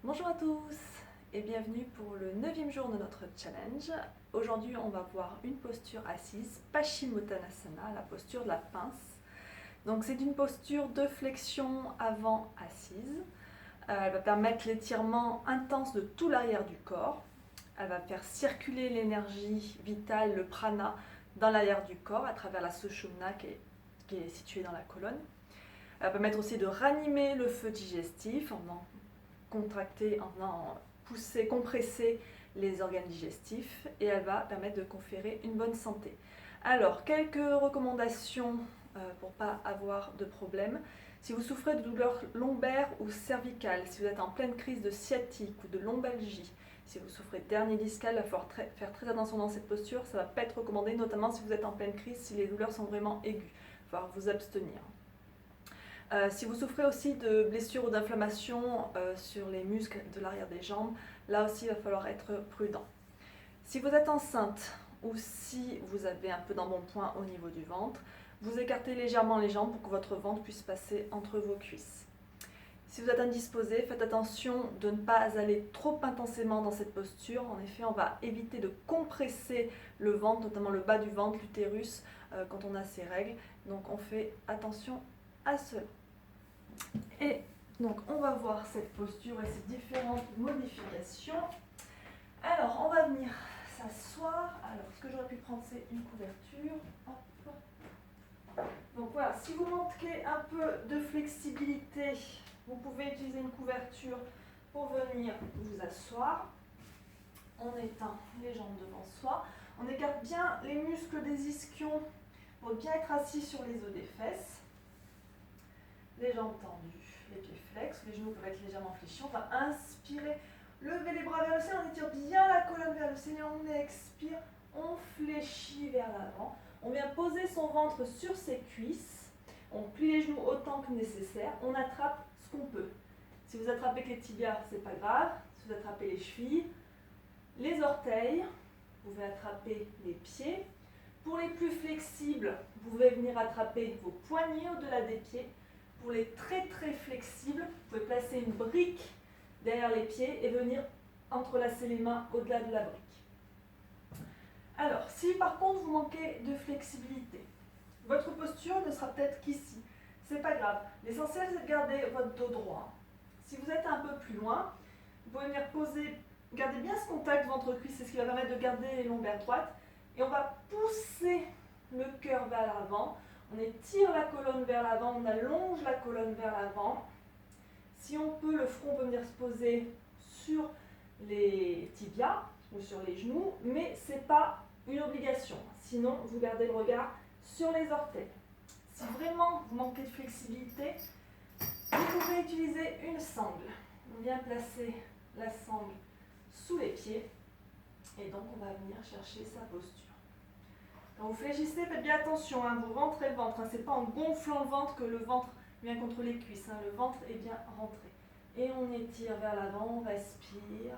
Bonjour à tous et bienvenue pour le 9e jour de notre challenge. Aujourd'hui on va voir une posture assise, Paschimottanasana, la posture de la pince. Donc c'est une posture de flexion avant assise. Elle va permettre l'étirement intense de tout l'arrière du corps. Elle va faire circuler l'énergie vitale, le prana, dans l'arrière du corps à travers la Sushumna qui est située dans la colonne. Elle va permettre aussi de ranimer le feu digestif en venant contracter, en venant pousser, compresser les organes digestifs, et elle va permettre de conférer une bonne santé. Alors, quelques recommandations pour ne pas avoir de problème. Si vous souffrez de douleurs lombaires ou cervicales, si vous êtes en pleine crise de sciatique ou de lombalgie, si vous souffrez d'hernie discale, il va falloir faire très attention dans cette posture. Ça ne va pas être recommandé, notamment si vous êtes en pleine crise, si les douleurs sont vraiment aiguës. Il va falloir vous abstenir. Si vous souffrez aussi de blessures ou d'inflammations sur les muscles de l'arrière des jambes, là aussi il va falloir être prudent. Si vous êtes enceinte ou si vous avez un peu d'embonpoint au niveau du ventre, vous écartez légèrement les jambes pour que votre ventre puisse passer entre vos cuisses. Si vous êtes indisposé, faites attention de ne pas aller trop intensément dans cette posture. En effet, on va éviter de compresser le ventre, notamment le bas du ventre, l'utérus, quand on a ses règles. Donc on fait attention à cela. Et donc on va voir cette posture et ses différentes modifications. Alors on va venir s'asseoir. Alors ce que j'aurais pu prendre c'est une couverture. Hop. Donc voilà, si vous manquez un peu de flexibilité, vous pouvez utiliser une couverture pour venir vous asseoir en étant les jambes devant soi. On écarte bien les muscles des ischions pour bien être assis sur les os des fesses. Les jambes tendues, les pieds flex, les genoux peuvent être légèrement fléchis. On va inspirer, lever les bras vers le ciel, on étire bien la colonne vers le ciel, on expire, on fléchit vers l'avant. On vient poser son ventre sur ses cuisses, on plie les genoux autant que nécessaire, on attrape ce qu'on peut. Si vous attrapez que les tibias, c'est pas grave. Si vous attrapez les chevilles, les orteils, vous pouvez attraper les pieds. Pour les plus flexibles, vous pouvez venir attraper vos poignets au-delà des pieds. Pour les très flexibles, vous pouvez placer une brique derrière les pieds et venir entrelacer les mains au-delà de la brique. Alors, si par contre vous manquez de flexibilité, votre posture ne sera peut-être qu'ici. C'est pas grave. L'essentiel c'est de garder votre dos droit. Si vous êtes un peu plus loin, vous pouvez venir poser, gardez bien ce contact ventre-cuisse, c'est ce qui va permettre de garder les lombaires droites. Et on va pousser le cœur vers l'avant. On étire la colonne vers l'avant, on allonge la colonne vers l'avant. Si on peut, le front peut venir se poser sur les tibias ou sur les genoux, mais ce n'est pas une obligation. Sinon, vous gardez le regard sur les orteils. Si vraiment vous manquez de flexibilité, vous pouvez utiliser une sangle. On vient placer la sangle sous les pieds et donc on va venir chercher sa posture. Quand vous fléchissez, faites bien attention, vous rentrez le ventre. Ce n'est pas en gonflant le ventre que le ventre vient contre les cuisses. Le ventre est bien rentré. Et on étire vers l'avant, on respire.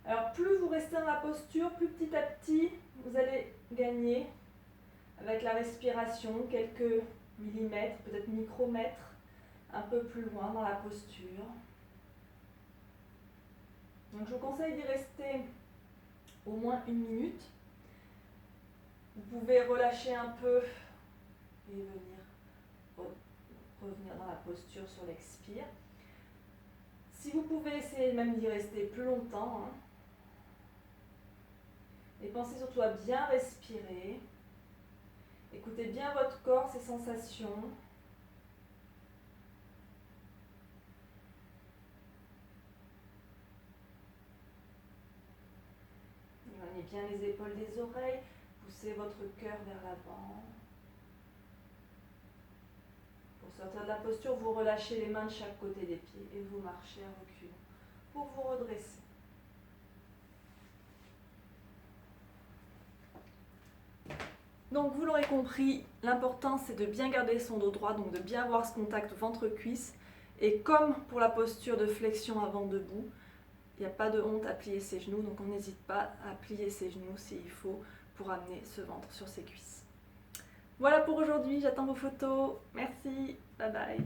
Alors plus vous restez dans la posture, plus petit à petit, vous allez gagner avec la respiration quelques millimètres, peut-être micromètres, un peu plus loin dans la posture. Donc je vous conseille d'y rester au moins 1 minute. Vous pouvez relâcher un peu et venir revenir dans la posture sur l'expire. Si vous pouvez essayer même d'y rester plus longtemps. Et pensez surtout à bien respirer. Écoutez bien votre corps, ses sensations. Éloignez bien les épaules des oreilles. Poussez votre cœur vers l'avant. Pour sortir de la posture, vous relâchez les mains de chaque côté des pieds et vous marchez à reculons pour vous redresser. Donc vous l'aurez compris, l'important c'est de bien garder son dos droit, donc de bien avoir ce contact ventre-cuisse. Et comme pour la posture de flexion avant debout, il n'y a pas de honte à plier ses genoux, donc on n'hésite pas à plier ses genoux s'il faut pour amener ce ventre sur ses cuisses. Voilà pour aujourd'hui, j'attends vos photos. Merci, bye bye.